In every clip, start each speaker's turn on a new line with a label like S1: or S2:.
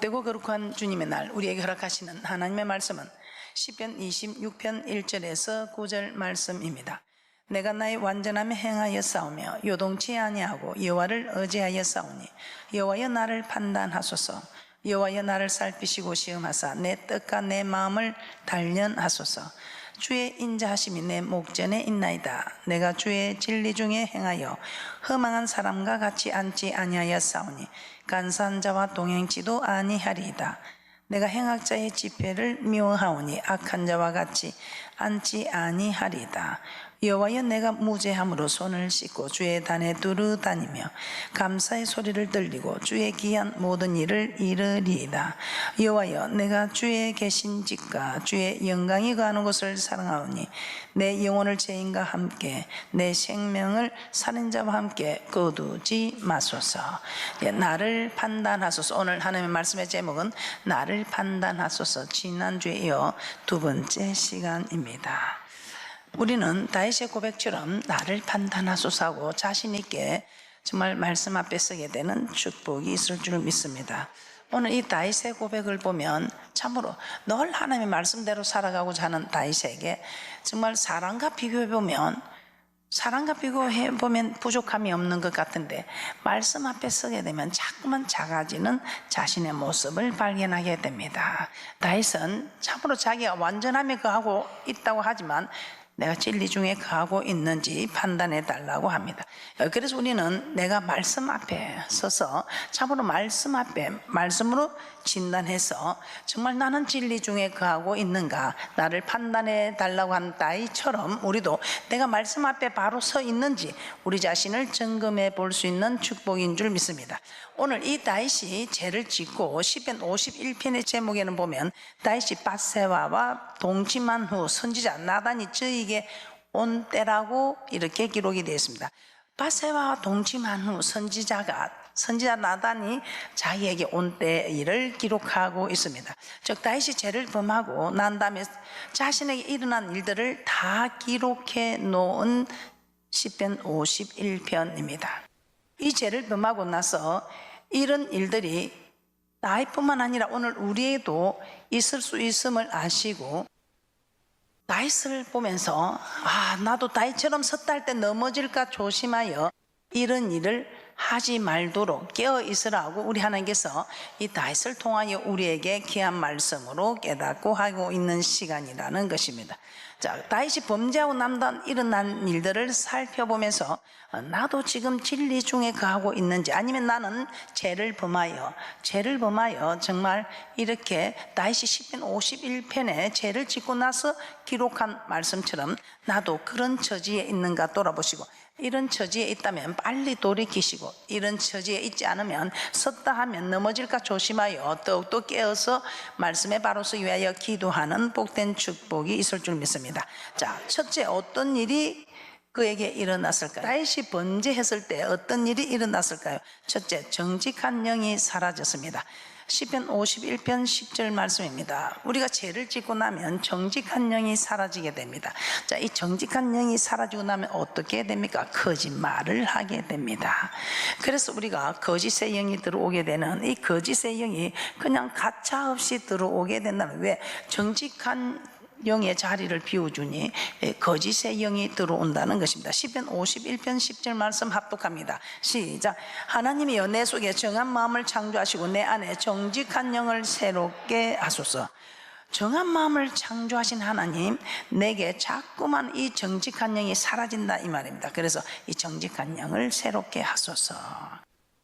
S1: 복되고 거룩한 주님의 날 우리에게 허락하시는 하나님의 말씀은 시편 26편 1절에서 9절 말씀입니다. 내가 나의 완전함에 행하여 싸우며 요동치 아니하고 여호와를 의지하여 싸우니 여호와여 나를 판단하소서. 여호와여 나를 살피시고 시험하사 내 뜻과 내 마음을 단련하소서. 주의 인자하심이 내 목전에 있나이다. 내가 주의 진리 중에 행하여 허망한 사람과 같이 앉지 아니하여 싸우니 간사한 자와 동행치도 아니하리이다. 내가 행악자의 집회를 미워하오니 악한 자와 같이 앉지 아니하리이다. 여호와여 내가 무죄함으로 손을 씻고 주의 단에 두루 다니며 감사의 소리를 들리고 주의 기한 모든 일을 이르리이다. 여호와여 내가 주의 계신 집과 주의 영광이 거하는 곳을 사랑하오니 내 영혼을 죄인과 함께 내 생명을 살인자와 함께 거두지 마소서. 나를 판단하소서. 오늘 하나님의 말씀의 제목은 나를 판단하소서. 지난주에 이어 두 번째 시간입니다. 우리는 다윗의 고백처럼 나를 판단하소서 하고 자신 있게 정말 말씀 앞에 서게 되는 축복이 있을 줄 믿습니다. 오늘 이 다윗의 고백을 보면 참으로 늘 하나님의 말씀대로 살아가고자 하는 다윗에게 정말 사람과 비교해보면 부족함이 없는 것 같은데 말씀 앞에 서게 되면 자꾸만 작아지는 자신의 모습을 발견하게 됩니다. 다윗은 참으로 자기가 완전함에 거하고 있다고 하지만 내가 진리 중에 거하고 있는지 판단해 달라고 합니다. 그래서 우리는 내가 말씀 앞에 서서 참으로 말씀 앞에 말씀으로 진단해서 정말 나는 진리 중에 거하고 있는가 나를 판단해 달라고 한 다윗처럼 우리도 내가 말씀 앞에 바로 서 있는지 우리 자신을 점검해 볼 수 있는 축복인 줄 믿습니다. 오늘 이 다윗이 죄를 짓고 시편 51편의 제목에는 보면 다윗이 밧세바와 동침한 후 선지자 나단이 저에게 온 때라고 이렇게 기록이 되어 있습니다. 밧세바와 동침한 후 선지자 나단이 자기에게 온 때 일을 기록하고 있습니다. 즉 다윗이 죄를 범하고 난 다음에 자신에게 일어난 일들을 다 기록해 놓은 시편 51편입니다. 이 죄를 범하고 나서 이런 일들이 다윗뿐만 아니라 오늘 우리에도 있을 수 있음을 아시고 다윗을 보면서 나도 다윗처럼 섰다 할 때 넘어질까 조심하여 이런 일을 하지 말도록 깨어 있으라고 우리 하나님께서 이 다윗을 통하여 우리에게 귀한 말씀으로 깨닫고 하고 있는 시간이라는 것입니다. 자, 다윗이 범죄하고 남단 일어난 일들을 살펴보면서 나도 지금 진리 중에 거하고 있는지 아니면 나는 죄를 범하여 정말 이렇게 다윗이 시편 51편에 죄를 짓고 나서 기록한 말씀처럼 나도 그런 처지에 있는가 돌아보시고 이런 처지에 있다면 빨리 돌이키시고 이런 처지에 있지 않으면 섰다 하면 넘어질까 조심하여 더욱더 깨어서 말씀에 바로 서기 위하여 기도하는 복된 축복이 있을 줄 믿습니다. 자, 첫째 어떤 일이 그에게 일어났을까요? 다윗이 범죄했을 때 어떤 일이 일어났을까요? 첫째, 정직한 영이 사라졌습니다. 시편 51편 10절 말씀입니다. 우리가 죄를 짓고 나면 정직한 영이 사라지게 됩니다. 자, 이 정직한 영이 사라지고 나면 어떻게 됩니까? 거짓말을 하게 됩니다. 그래서 우리가 거짓의 영이 들어오게 되는 이 거짓의 영이 그냥 가차 없이 들어오게 된다면 왜? 정직한 영의 자리를 비워주니 거짓의 영이 들어온다는 것입니다. 시편 51편 10절 말씀 합독합니다. 시작. 하나님이여 내 속에 정한 마음을 창조하시고 내 안에 정직한 영을 새롭게 하소서. 정한 마음을 창조하신 하나님, 내게 자꾸만 이 정직한 영이 사라진다 이 말입니다. 그래서 이 정직한 영을 새롭게 하소서.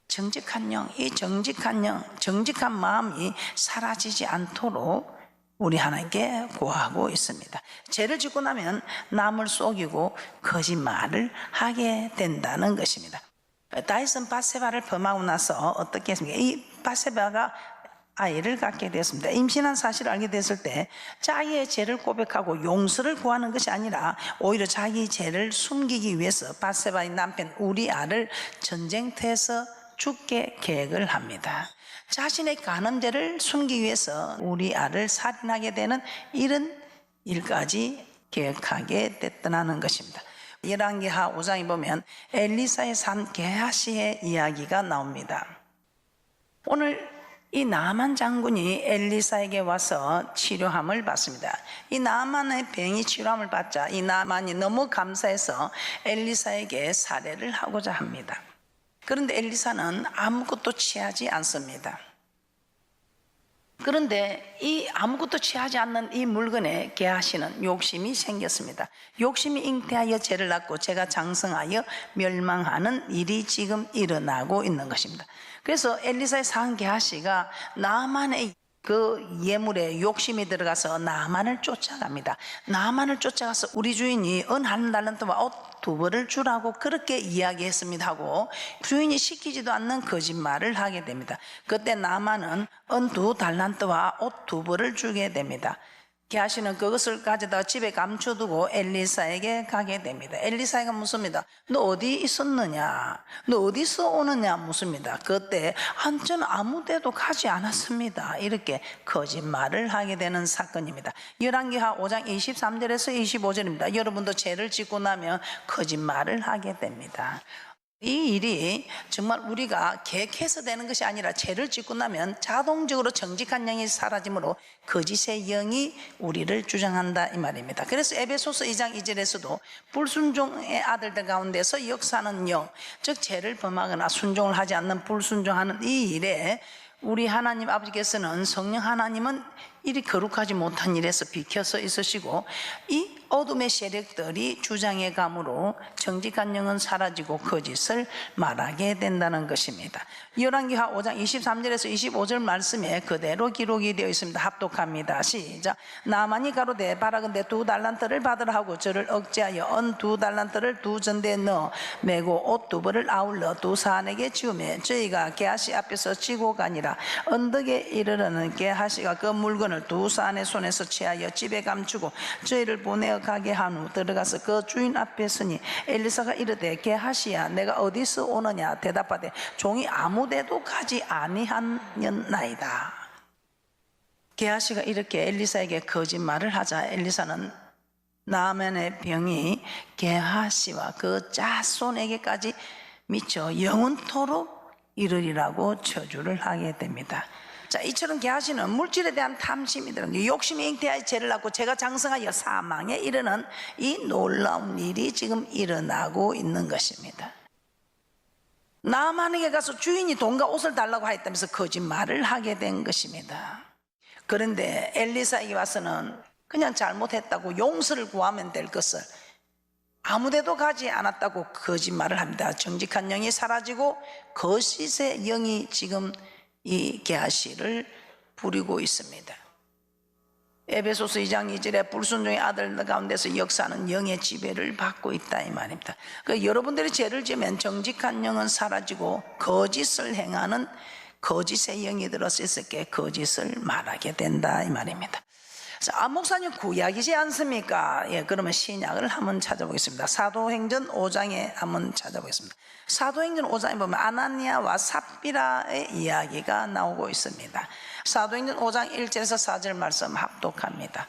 S1: 정직한 영, 이 정직한 영, 정직한 마음이 사라지지 않도록 우리 하나님께 구하고 있습니다. 죄를 짓고 나면 남을 속이고 거짓말을 하게 된다는 것입니다. 다윗은 밧세바를 범하고 나서 어떻게 했습니까? 이 밧세바가 아이를 갖게 되었습니다. 임신한 사실을 알게 됐을 때 자기의 죄를 고백하고 용서를 구하는 것이 아니라 오히려 자기 죄를 숨기기 위해서 밧세바의 남편 우리아를 전쟁터에서 죽게 계획을 합니다. 자신의 간음죄를 숨기기 위해서 우리아를 살인하게 되는 이런 일까지 계획하게 됐다는 것입니다. 열왕기하 5장에 보면 엘리사의 산 게하시의 이야기가 나옵니다. 오늘 이 나만 장군이 엘리사에게 와서 치료함을 받습니다. 이 나만의 병이 치료함을 받자 이 나만이 너무 감사해서 엘리사에게 살해를 하고자 합니다. 그런데 엘리사는 아무것도 취하지 않습니다. 그런데 이 아무것도 취하지 않는 이 물건에 게하시는 욕심이 생겼습니다. 욕심이 잉태하여 죄를 낳고 죄가 장성하여 멸망하는 일이 지금 일어나고 있는 것입니다. 그래서 엘리사의 상 게하시가 나만의 그 예물에 욕심이 들어가서 나만을 쫓아갑니다. 나만을 쫓아가서 우리 주인이 은 한 달란트와 옷 2벌을 주라고 그렇게 이야기했습니다 하고 주인이 시키지도 않는 거짓말을 하게 됩니다. 그때 나만은 은 2달란트와 옷 2벌을 주게 됩니다. 게하시는 그것을 가져다가 집에 감춰두고 엘리사에게 가게 됩니다. 엘리사가 묻습니다. 너 어디 있었느냐? 너 어디서 오느냐? 묻습니다. 그때 저는 아무 데도 가지 않았습니다. 이렇게 거짓말을 하게 되는 사건입니다. 열왕기하 5장 23절에서 25절입니다. 여러분도 죄를 짓고 나면 거짓말을 하게 됩니다. 이 일이 정말 우리가 계획해서 되는 것이 아니라 죄를 짓고 나면 자동적으로 정직한 영이 사라지므로 거짓의 영이 우리를 주장한다 이 말입니다. 그래서 에베소서 2장 2절에서도 불순종의 아들들 가운데서 역사하는 영, 즉 죄를 범하거나 순종을 하지 않는 불순종하는 이 일에 우리 하나님 아버지께서는 성령 하나님은 이리 거룩하지 못한 일에서 비켜서 있으시고 이 어둠의 세력들이 주장해 감으로 정직한 영은 사라지고 거짓을 말하게 된다는 것입니다. 열왕기하 5장 23절에서 25절 말씀에 그대로 기록이 되어 있습니다. 합독합니다. 시작. 나만이 가로되 바라건대 2달란트를 받으라 하고 저를 억제하여 은 2달란트를 2전대에 넣어 메고 옷 2벌을 아울러 2사안에게 지우매 저희가 게하시 앞에서 지고 가니라. 언덕에 이르러는 게하시가 그 물건을 2사안의 손에서 취하여 집에 감추고 저희를 보내어 가게 한 후 들어가서 그 주인 앞에 서니 엘리사가 이르되 게하시야 내가 어디서 오느냐 대답하되 종이 아무데도 가지 아니하였나이다. 게하시가 이렇게 엘리사에게 거짓말을 하자 엘리사는 나만의 병이 게하시와 그 자손에게까지 미쳐 영원토록 이르리라고 저주를 하게 됩니다. 자, 이처럼 게하시는 물질에 대한 탐심이 들은 욕심이 잉태하여 죄를 낳고 죄가 장성하여 사망에 이르는 이 놀라운 일이 지금 일어나고 있는 것입니다. 나만에게 가서 주인이 돈과 옷을 달라고 하였다면서 거짓말을 하게 된 것입니다. 그런데 엘리사에게 와서는 그냥 잘못했다고 용서를 구하면 될 것을 아무데도 가지 않았다고 거짓말을 합니다. 정직한 영이 사라지고 거짓의 영이 지금 이 게하시를 부리고 있습니다. 에베소서 2장 2절에 불순종의 아들 가운데서 역사하는 영의 지배를 받고 있다 이 말입니다. 그러니까 여러분들이 죄를 지으면 정직한 영은 사라지고 거짓을 행하는 거짓의 영이 들어서 있을게 거짓을 말하게 된다 이 말입니다. 자, 목사님 구약이지 않습니까? 예, 그러면 신약을 한번 찾아보겠습니다. 사도행전 5장에 한번 찾아보겠습니다. 사도행전 5장에 보면 아나니아와 삽비라의 이야기가 나오고 있습니다. 사도행전 5장 1절에서 4절 말씀 합독합니다.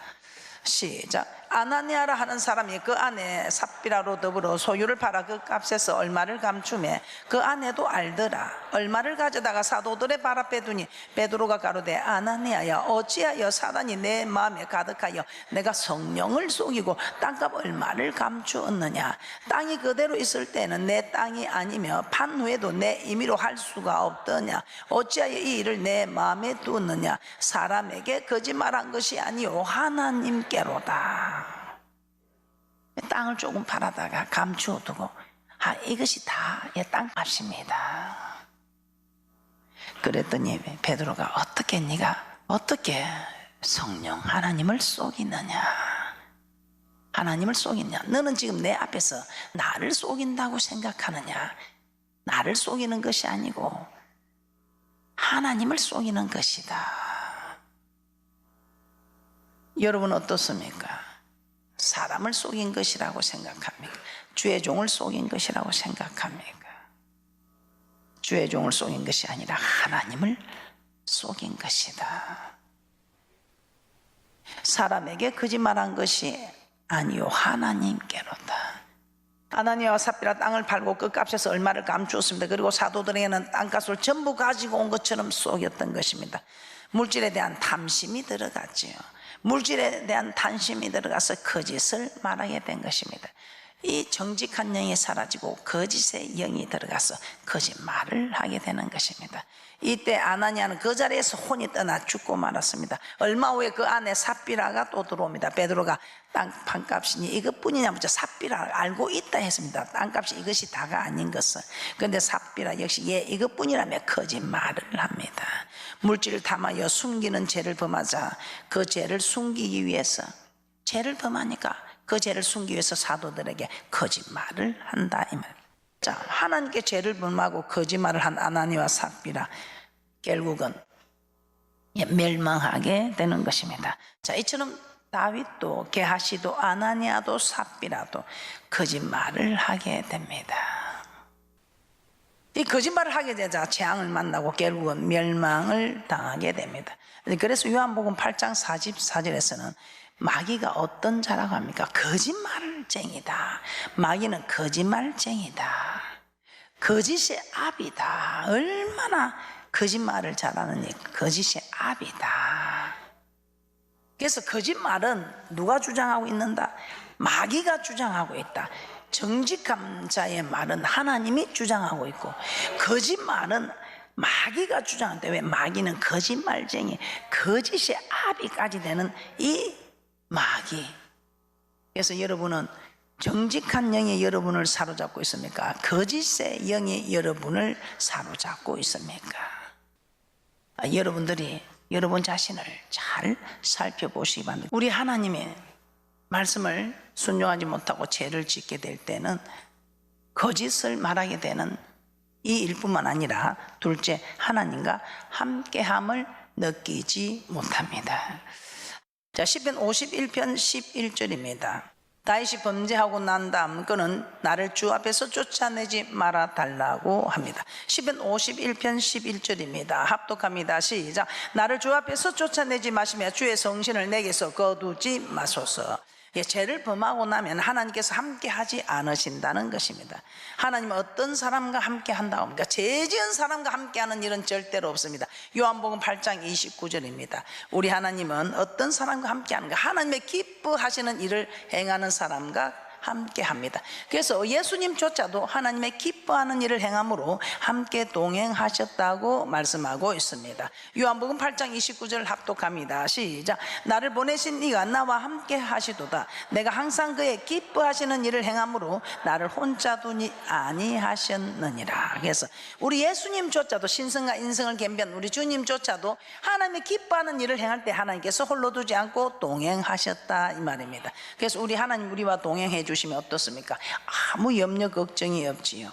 S1: 시작. 아나니아라 하는 사람이 그 아내 삽비라로 더불어 소유를 팔아 그 값에서 얼마를 감추매 그 아내도 알더라. 얼마를 가져다가 사도들의 발 앞에 두니 베드로가 가로되 아나니아야 어찌하여 사단이 내 마음에 가득하여 내가 성령을 속이고 땅값 얼마를 감추었느냐. 땅이 그대로 있을 때는 내 땅이 아니며 판 후에도 내 임의로 할 수가 없더냐. 어찌하여 이 일을 내 마음에 두었느냐. 사람에게 거짓말한 것이 아니요 하나님께로다. 땅을 조금 팔아다가 감추어두고 이것이 다 땅값입니다. 그랬더니 베드로가 어떻게 네가 어떻게 성령 하나님을 속이느냐. 하나님을 속이냐. 너는 지금 내 앞에서 나를 속인다고 생각하느냐. 나를 속이는 것이 아니고 하나님을 속이는 것이다. 여러분 어떻습니까? 사람을 속인 것이라고 생각합니까? 주의 종을 속인 것이라고 생각합니까? 주의 종을 속인 것이 아니라 하나님을 속인 것이다. 사람에게 거짓말한 것이 아니요 하나님께로다. 아나니아와 삽비라 땅을 팔고 그 값에서 얼마를 감추었습니다. 그리고 사도들에게는 땅값을 전부 가지고 온 것처럼 속였던 것입니다. 물질에 대한 탐심이 들어갔지요. 물질에 대한 탐심이 들어가서 거짓을 말하게 된 것입니다. 이 정직한 영이 사라지고 거짓의 영이 들어가서 거짓말을 하게 되는 것입니다. 이때 아나니아는 그 자리에서 혼이 떠나 죽고 말았습니다. 얼마 후에 그 안에 삽비라가 또 들어옵니다. 베드로가 땅 판값이니 이것뿐이냐 묻자 삽비라를 알고 있다 했습니다. 땅값이 이것이 다가 아닌 것은. 그런데 삽비라 역시 예 이것뿐이라며 거짓말을 합니다. 물질을 탐하여 숨기는 죄를 범하자 그 죄를 숨기기 위해서 죄를 범하니까 그 죄를 숨기기 위해서 사도들에게 거짓말을 한다 이 말. 자, 하나님께 죄를 범하고 거짓말을 한 아나니아와 삽비라 결국은 멸망하게 되는 것입니다. 자, 이처럼 다윗도 게하시도 아나니아도 삽비라도 거짓말을 하게 됩니다. 이 거짓말을 하게 되자 재앙을 만나고 결국은 멸망을 당하게 됩니다. 그래서 요한복음 8장 44절에서는 마귀가 어떤 자라고 합니까? 거짓말쟁이다. 마귀는 거짓말쟁이다. 거짓의 압이다. 얼마나 거짓말을 잘하느니 거짓의 압이다. 그래서 거짓말은 누가 주장하고 있는다? 마귀가 주장하고 있다. 정직한 자의 말은 하나님이 주장하고 있고 거짓말은 마귀가 주장한다. 왜? 마귀는 거짓말쟁이, 거짓의 압이까지 되는 이 마귀. 그래서 여러분은 정직한 영이 여러분을 사로잡고 있습니까? 거짓의 영이 여러분을 사로잡고 있습니까? 여러분들이 여러분 자신을 잘 살펴보시기 바랍니다. 우리 하나님의 말씀을 순종하지 못하고 죄를 짓게 될 때는 거짓을 말하게 되는 이 일뿐만 아니라 둘째, 하나님과 함께함을 느끼지 못합니다. 자, 시편 51편 11절입니다. 다윗이 범죄하고 난 다음 그는 나를 주 앞에서 쫓아내지 말아 달라고 합니다. 시편 51편 11절입니다. 합독합니다. 시작. 나를 주 앞에서 쫓아내지 마시며 주의 성신을 내게서 거두지 마소서. 예, 죄를 범하고 나면 하나님께서 함께 하지 않으신다는 것입니다. 하나님은 어떤 사람과 함께 한다고 합니까? 죄 지은 사람과 함께 하는 일은 절대로 없습니다. 요한복음 8장 29절입니다. 우리 하나님은 어떤 사람과 함께 하는가? 하나님의 기뻐하시는 일을 행하는 사람과 함께 합니다. 그래서 예수님조차도 하나님의 기뻐하는 일을 행함으로 함께 동행하셨다고 말씀하고 있습니다. 요한복음 8장 29절 합독합니다. 시작. 나를 보내신 이가 나와 함께 하시도다. 내가 항상 그의 기뻐하시는 일을 행함으로 나를 혼자 두니 아니하셨느니라. 그래서 우리 예수님조차도 신성과 인성을 겸비한 우리 주님조차도 하나님의 기뻐하는 일을 행할 때 하나님께서 홀로 두지 않고 동행하셨다 이 말입니다. 그래서 우리 하나님 우리와 동행해 주시면 어떻습니까? 아무 염려 걱정이 없지요.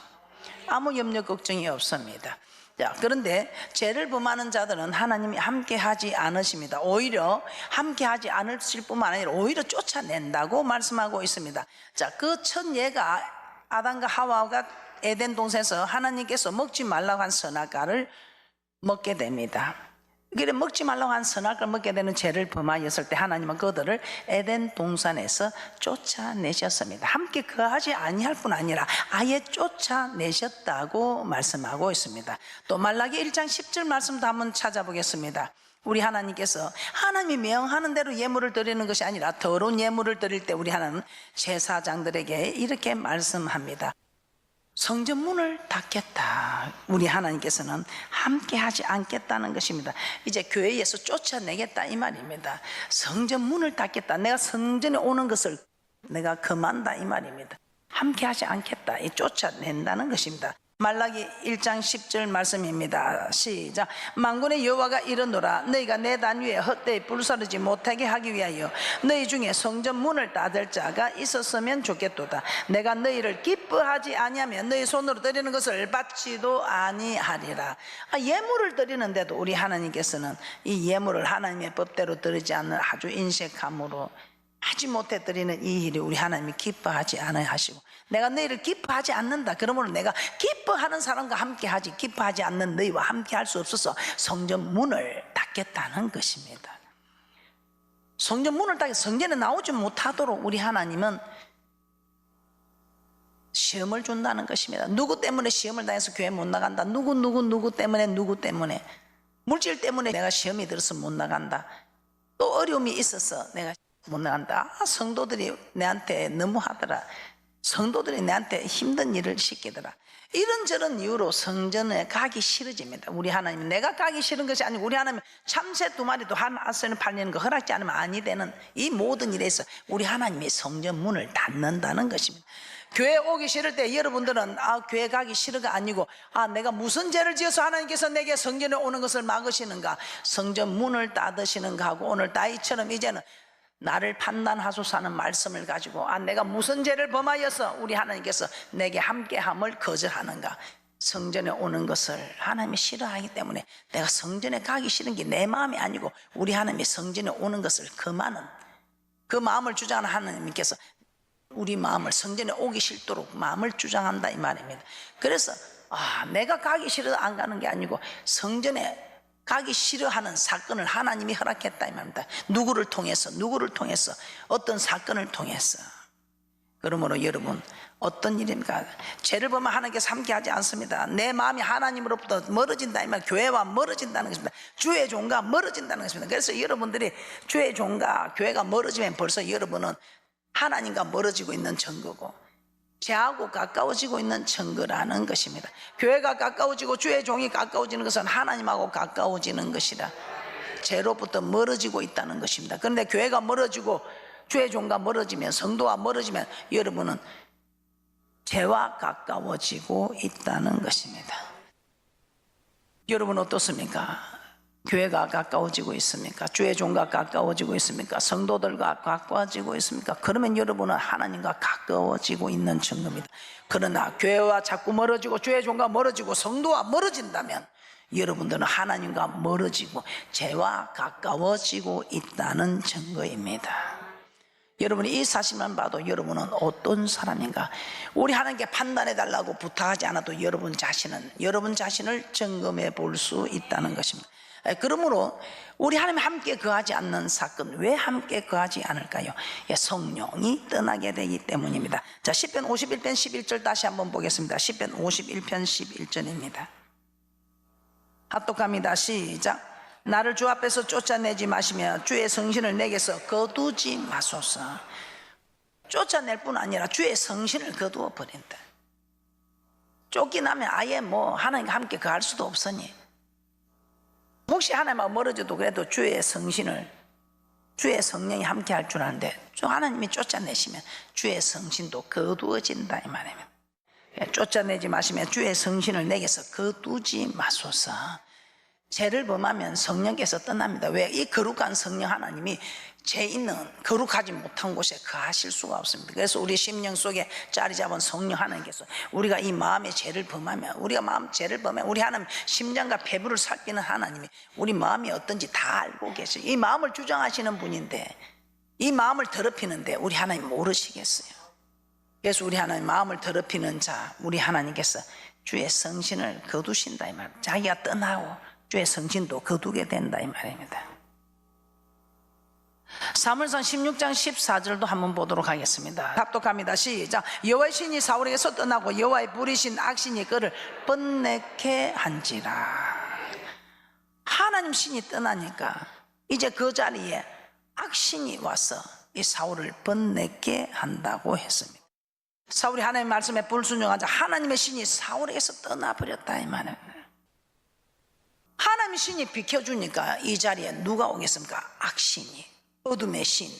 S1: 아무 염려 걱정이 없습니다. 자, 그런데 죄를 범하는 자들은 하나님이 함께 하지 않으십니다. 오히려 함께 하지 않으실 뿐만 아니라 오히려 쫓아낸다고 말씀하고 있습니다. 자, 그 첫 예가 아담과 하와가 에덴 동산에서 하나님께서 먹지 말라고 한 선악과를 먹게 됩니다. 그래 먹지 말라고 한 선악과를 먹게 되는 죄를 범하였을 때 하나님은 그들을 에덴 동산에서 쫓아내셨습니다. 함께 거하지 아니할 뿐 아니라 아예 쫓아내셨다고 말씀하고 있습니다. 또 말라기 1장 10절 말씀도 한번 찾아보겠습니다. 우리 하나님께서 하나님이 명하는 대로 예물을 드리는 것이 아니라 더러운 예물을 드릴 때 우리 하나님은 제사장들에게 이렇게 말씀합니다. 성전 문을 닫겠다. 우리 하나님께서는 함께 하지 않겠다는 것입니다. 이제 교회에서 쫓아내겠다 이 말입니다. 성전 문을 닫겠다. 내가 성전에 오는 것을 내가 금한다 이 말입니다. 함께 하지 않겠다. 쫓아낸다는 것입니다. 말라기 1장 10절 말씀입니다. 시작. 만군의 여호와가 이르노라. 너희가 내 단 위에 헛되이 불사르지 못하게 하기 위하여 너희 중에 성전 문을 닫을 자가 있었으면 좋겠도다. 내가 너희를 기뻐하지 아니하면 너희 손으로 드리는 것을 받지도 아니하리라. 예물을 드리는데도 우리 하나님께서는 이 예물을 하나님의 법대로 드리지 않는 아주 인색함으로 하지 못해 드리는 이 일이 우리 하나님이 기뻐하지 않아 하시고, 내가 너희를 기뻐하지 않는다. 그러므로 내가 기뻐하는 사람과 함께 하지 기뻐하지 않는 너희와 함께 할 수 없어서 성전 문을 닫겠다는 것입니다. 성전 문을 닫게 성전에 나오지 못하도록 우리 하나님은 시험을 준다는 것입니다. 누구 때문에 시험을 당해서 교회 못 나간다. 누구 때문에 물질 때문에 내가 시험이 들어서 못 나간다. 또 어려움이 있어서 내가 못 나간다. 성도들이 내한테 너무하더라. 성도들이 내한테 힘든 일을 시키더라. 이런저런 이유로 성전에 가기 싫어집니다. 우리 하나님은 내가 가기 싫은 것이 아니고 우리 하나님은 참새 2마리도 한 아스는 팔리는 거 허락지 않으면 아니 되는 이 모든 일에서 우리 하나님이 성전 문을 닫는다는 것입니다. 교회 오기 싫을 때 여러분들은 교회 가기 싫어가 아니고 내가 무슨 죄를 지어서 하나님께서 내게 성전에 오는 것을 막으시는가, 성전 문을 닫으시는가 하고 오늘 다윗처럼 이제는 나를 판단하소서 하는 말씀을 가지고 내가 무슨 죄를 범하여서 우리 하나님께서 내게 함께함을 거절하는가, 성전에 오는 것을 하나님이 싫어하기 때문에 내가 성전에 가기 싫은 게 내 마음이 아니고 우리 하나님이 성전에 오는 것을 금하는 그 마음을 주장하는 하나님께서 우리 마음을 성전에 오기 싫도록 마음을 주장한다 이 말입니다. 그래서 내가 가기 싫어서 안 가는 게 아니고 성전에 가기 싫어하는 사건을 하나님이 허락했다 이 말입니다. 누구를 통해서 어떤 사건을 통해서. 그러므로 여러분 어떤 일입니까? 죄를 보면 하나님께서 함께하지 않습니다. 내 마음이 하나님으로부터 멀어진다 이 말, 교회와 멀어진다는 것입니다. 주의 종과 멀어진다는 것입니다. 그래서 여러분들이 주의 종과 교회가 멀어지면 벌써 여러분은 하나님과 멀어지고 있는 증거고 죄하고 가까워지고 있는 증거라는 것입니다. 교회가 가까워지고 주의 종이 가까워지는 것은 하나님하고 가까워지는 것이라 죄로부터 멀어지고 있다는 것입니다. 그런데 교회가 멀어지고 주의 종과 멀어지면, 성도와 멀어지면 여러분은 죄와 가까워지고 있다는 것입니다. 여러분 어떻습니까? 교회가 가까워지고 있습니까? 주의 종과 가까워지고 있습니까? 성도들과 가까워지고 있습니까? 그러면 여러분은 하나님과 가까워지고 있는 증거입니다. 그러나 교회와 자꾸 멀어지고 주의 종과 멀어지고 성도와 멀어진다면 여러분들은 하나님과 멀어지고 죄와 가까워지고 있다는 증거입니다. 여러분이 이 사실만 봐도 여러분은 어떤 사람인가, 우리 하나님께 판단해 달라고 부탁하지 않아도 여러분 자신을 점검해 볼 수 있다는 것입니다. 그러므로 우리 하나님 함께 거하지 않는 사건, 왜 함께 거하지 않을까요? 성령이 떠나게 되기 때문입니다. 자, 시편 51편 11절 다시 한번 보겠습니다. 시편 51편 11절입니다. 합독합니다. 시작. 나를 주 앞에서 쫓아내지 마시며 주의 성신을 내게서 거두지 마소서. 쫓아낼 뿐 아니라 주의 성신을 거두어 버린다. 쫓기나면 아예 하나님과 함께 거할 수도 없으니, 혹시 하나님하고 멀어져도 그래도 주의 성신을, 주의 성령이 함께 할 줄 아는데 하나님이 쫓아내시면 주의 성신도 거두어진다 이 말입니다. 쫓아내지 마시면 주의 성신을 내게서 거두지 마소서. 죄를 범하면 성령께서 떠납니다. 왜? 이 거룩한 성령 하나님이 죄 있는 거룩하지 못한 곳에 거하실 수가 없습니다. 그래서 우리 심령 속에 자리 잡은 성령 하나님께서 우리가 이 마음의 죄를 범하면, 우리가 마음 죄를 범하면 우리 하나님 심장과 폐부를 살피는 하나님이 우리 마음이 어떤지 다 알고 계세요. 이 마음을 주장하시는 분인데 이 마음을 더럽히는데 우리 하나님 모르시겠어요? 그래서 우리 하나님 마음을 더럽히는 자, 우리 하나님께서 주의 성신을 거두신다 이 말. 자기가 떠나고 주의 성신도 거두게 된다 이 말입니다. 사무엘상 16장 14절도 한번 보도록 하겠습니다. 합독합니다. 시작. 여호와의 신이 사울에게서 떠나고 여호와의 부리신 악신이 그를 번뇌케 한지라. 하나님 신이 떠나니까 이제 그 자리에 악신이 와서 이 사울을 번뇌케 한다고 했습니다. 사울이 하나님의 말씀에 불순종하자 하나님의 신이 사울에게서 떠나버렸다 이 말입니다. 하나님의 신이 비켜주니까 이 자리에 누가 오겠습니까? 악신이, 어둠의 신,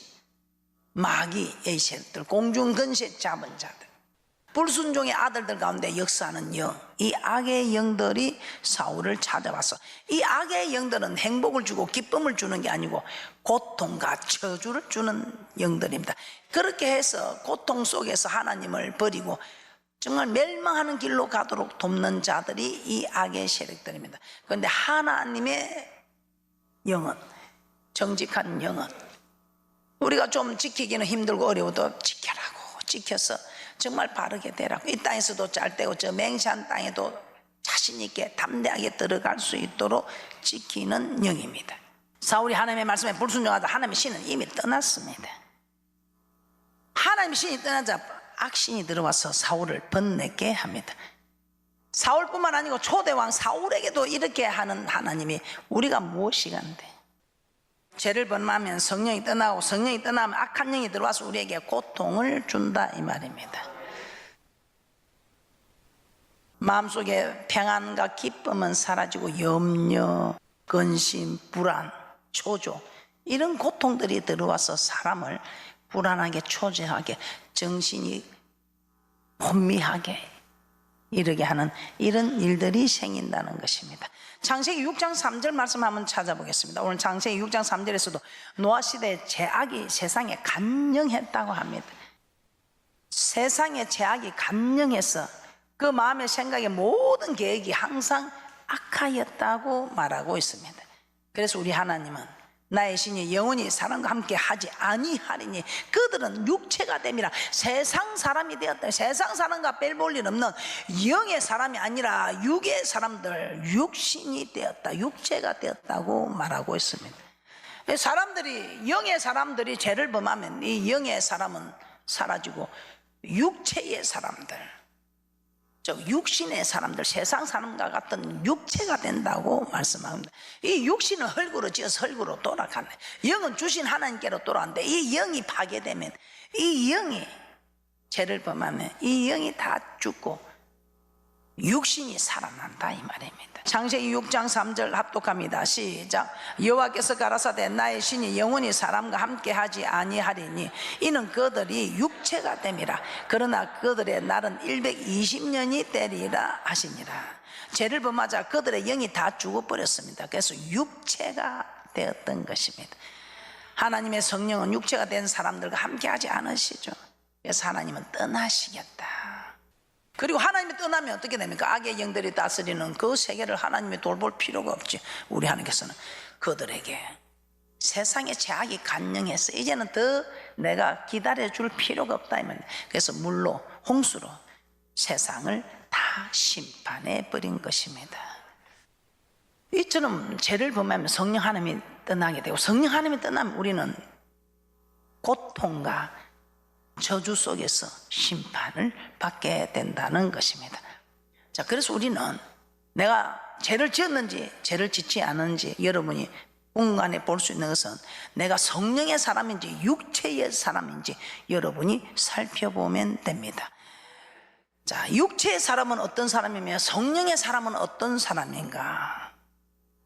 S1: 마귀, 에이셀들, 공중근세 잡은 자들, 불순종의 아들들 가운데 역사하는 영, 이 악의 영들이 사울을 찾아와서, 이 악의 영들은 행복을 주고 기쁨을 주는 게 아니고 고통과 저주를 주는 영들입니다. 그렇게 해서 고통 속에서 하나님을 버리고 정말 멸망하는 길로 가도록 돕는 자들이 이 악의 세력들입니다. 그런데 하나님의 영은, 정직한 영은 우리가 좀 지키기는 힘들고 어려워도 지켜라고, 지켜서 정말 바르게 되라고, 이 땅에서도 짤때고 저 맹세한 땅에도 자신 있게 담대하게 들어갈 수 있도록 지키는 영입니다. 사울이 하나님의 말씀에 불순종하다 하나님의 신은 이미 떠났습니다. 하나님의 신이 떠나자 악신이 들어와서 사울을 번뇌게 합니다. 사울뿐만 아니고 초대왕 사울에게도 이렇게 하는 하나님이 우리가 무엇이간데, 죄를 범하면 성령이 떠나고 성령이 떠나면 악한 영이 들어와서 우리에게 고통을 준다 이 말입니다. 마음속에 평안과 기쁨은 사라지고 염려, 근심, 불안, 초조, 이런 고통들이 들어와서 사람을 불안하게, 초조하게, 정신이 혼미하게 이르게 하는 이런 일들이 생긴다는 것입니다. 창세기 6장 3절 말씀 한번 찾아보겠습니다. 오늘 창세기 6장 3절에서도 노아 시대에 죄악이 세상에 간영했다고 합니다. 세상에 죄악이 간영해서 그 마음의 생각의 모든 계획이 항상 악하였다고 말하고 있습니다. 그래서 우리 하나님은 나의 신이 영원히 사람과 함께 하지 아니하리니 그들은 육체가 됨이라. 세상 사람이 되었다. 세상 사람과 별 볼 일 없는 영의 사람이 아니라 육의 사람들, 육신이 되었다, 육체가 되었다고 말하고 있습니다. 사람들이, 영의 사람들이 죄를 범하면 이 영의 사람은 사라지고 육체의 사람들, 즉 육신의 사람들, 세상 사람과 같은 육체가 된다고 말씀합니다. 이 육신은 흙으로 지어서 흙으로 돌아가네. 영은 주신 하나님께로 돌아가는데 이 영이 파괴되면, 이 영이 죄를 범하면 이 영이 다 죽고 육신이 살아난다 이 말입니다. 창세기 6장 3절 합독합니다. 시작. 여호와께서 가라사대 나의 신이 영원히 사람과 함께 하지 아니하리니 이는 그들이 육체가 됨이라. 그러나 그들의 날은 120년이 되리라 하시니라. 죄를 범하자 그들의 영이 다 죽어버렸습니다. 그래서 육체가 되었던 것입니다. 하나님의 성령은 육체가 된 사람들과 함께 하지 않으시죠. 그래서 하나님은 떠나시겠다. 그리고 하나님이 떠나면 어떻게 됩니까? 악의 영들이 다스리는 그 세계를 하나님이 돌볼 필요가 없지. 우리 하나님께서는 그들에게 세상의 죄악이 간영해서 이제는 더 내가 기다려줄 필요가 없다 이 말이에요. 그래서 물로, 홍수로 세상을 다 심판해 버린 것입니다. 이처럼 죄를 범하면 성령 하나님이 떠나게 되고, 성령 하나님이 떠나면 우리는 고통과 저주 속에서 심판을 받게 된다는 것입니다. 자, 그래서 우리는 내가 죄를 지었는지 죄를 짓지 않은지 여러분이 공간에 볼 수 있는 것은 내가 성령의 사람인지 육체의 사람인지 여러분이 살펴보면 됩니다. 자, 육체의 사람은 어떤 사람이며 성령의 사람은 어떤 사람인가?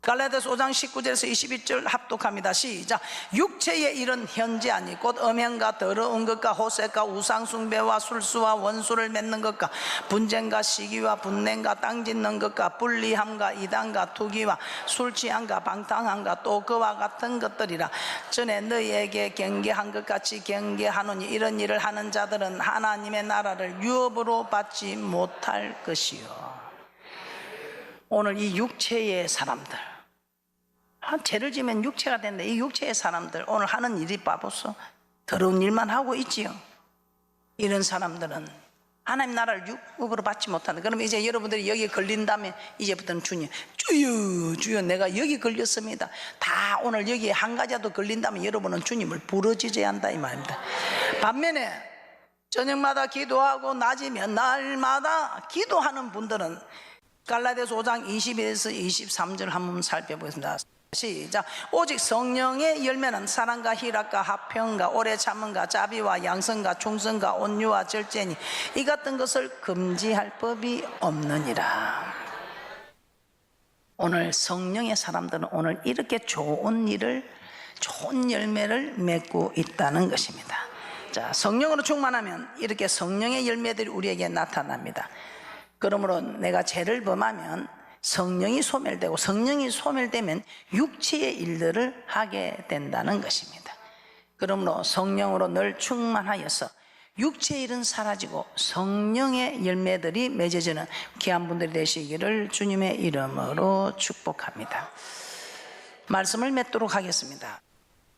S1: 갈라디아서 5장 19절에서 22절 합독합니다. 시작. 육체의 일은 현재 아니 곧 음행과 더러운 것과 호색과 우상숭배와 술수와 원수를 맺는 것과 분쟁과 시기와 분냉과 땅짓는 것과 불리함과 이단과 투기와 술취함과 방탕함과 또 그와 같은 것들이라. 전에 너희에게 경계한 것 같이 경계하노니 이런 일을 하는 자들은 하나님의 나라를 유업으로 받지 못할 것이요. 오늘 이 육체의 사람들, 죄를 지면 육체가 된다. 이 육체의 사람들 오늘 하는 일이 봐보소. 더러운 일만 하고 있지요. 이런 사람들은 하나님 나라를 유업으로 받지 못한다. 그러면 이제 여러분들이 여기 걸린다면 이제부터는 주님, 주여 주여 내가 여기 걸렸습니다. 다 오늘 여기에 한 가지라도 걸린다면 여러분은 주님을 부르짖어야 한다 이 말입니다. 반면에 저녁마다 기도하고 낮이면 날마다 기도하는 분들은 갈라디아서 5장 21에서 23절 한번 살펴보겠습니다. 시작. 오직 성령의 열매는 사랑과 희락과 화평과 오래 참음과 자비와 양성과 충성과 온유와 절제니 이 같은 것을 금지할 법이 없느니라. 오늘 성령의 사람들은 오늘 이렇게 좋은 일을, 좋은 열매를 맺고 있다는 것입니다. 자, 성령으로 충만하면 이렇게 성령의 열매들이 우리에게 나타납니다. 그러므로 내가 죄를 범하면 성령이 소멸되고, 성령이 소멸되면 육체의 일들을 하게 된다는 것입니다. 그러므로 성령으로 늘 충만하여서 육체의 일은 사라지고 성령의 열매들이 맺어지는 귀한 분들이 되시기를 주님의 이름으로 축복합니다. 말씀을 맺도록 하겠습니다.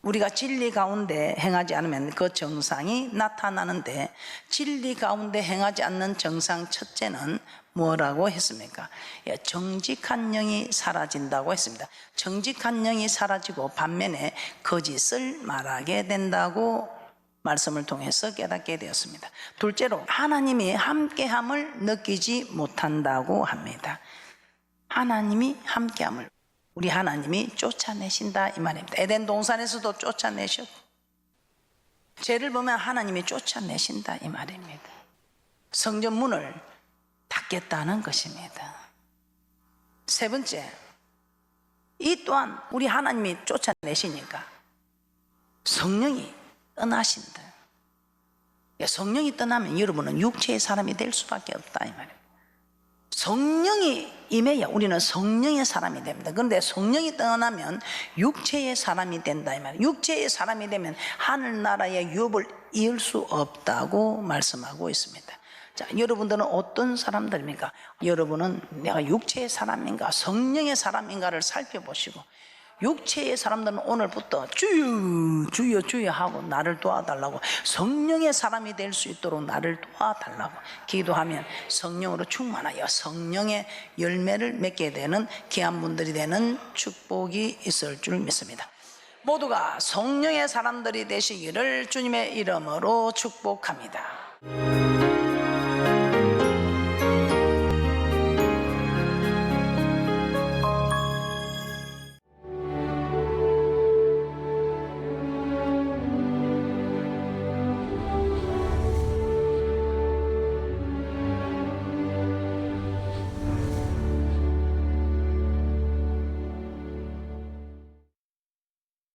S1: 우리가 진리 가운데 행하지 않으면 그 정상이 나타나는데, 진리 가운데 행하지 않는 정상 첫째는 뭐라고 했습니까? 정직한 영이 사라진다고 했습니다. 정직한 영이 사라지고 반면에 거짓을 말하게 된다고 말씀을 통해서 깨닫게 되었습니다. 둘째로 하나님이 함께함을 느끼지 못한다고 합니다. 하나님이 함께함을, 우리 하나님이 쫓아내신다 이 말입니다. 에덴 동산에서도 쫓아내셨고 죄를 보면 하나님이 쫓아내신다 이 말입니다. 성전 문을 닫겠다는 것입니다. 세 번째, 이 또한 우리 하나님이 쫓아내시니까 성령이 떠나신다. 성령이 떠나면 여러분은 육체의 사람이 될 수밖에 없다 이 말입니다. 성령이 임해야 우리는 성령의 사람이 됩니다. 그런데 성령이 떠나면 육체의 사람이 된다 이 말이에요. 육체의 사람이 되면 하늘나라의 유업을 이을 수 없다고 말씀하고 있습니다. 자, 여러분들은 어떤 사람들입니까? 여러분은 내가 육체의 사람인가 성령의 사람인가를 살펴보시고, 육체의 사람들은 오늘부터 주여 주여 주여 하고 나를 도와달라고, 성령의 사람이 될 수 있도록 나를 도와달라고 기도하면 성령으로 충만하여 성령의 열매를 맺게 되는 귀한 분들이 되는 축복이 있을 줄 믿습니다. 모두가 성령의 사람들이 되시기를 주님의 이름으로 축복합니다.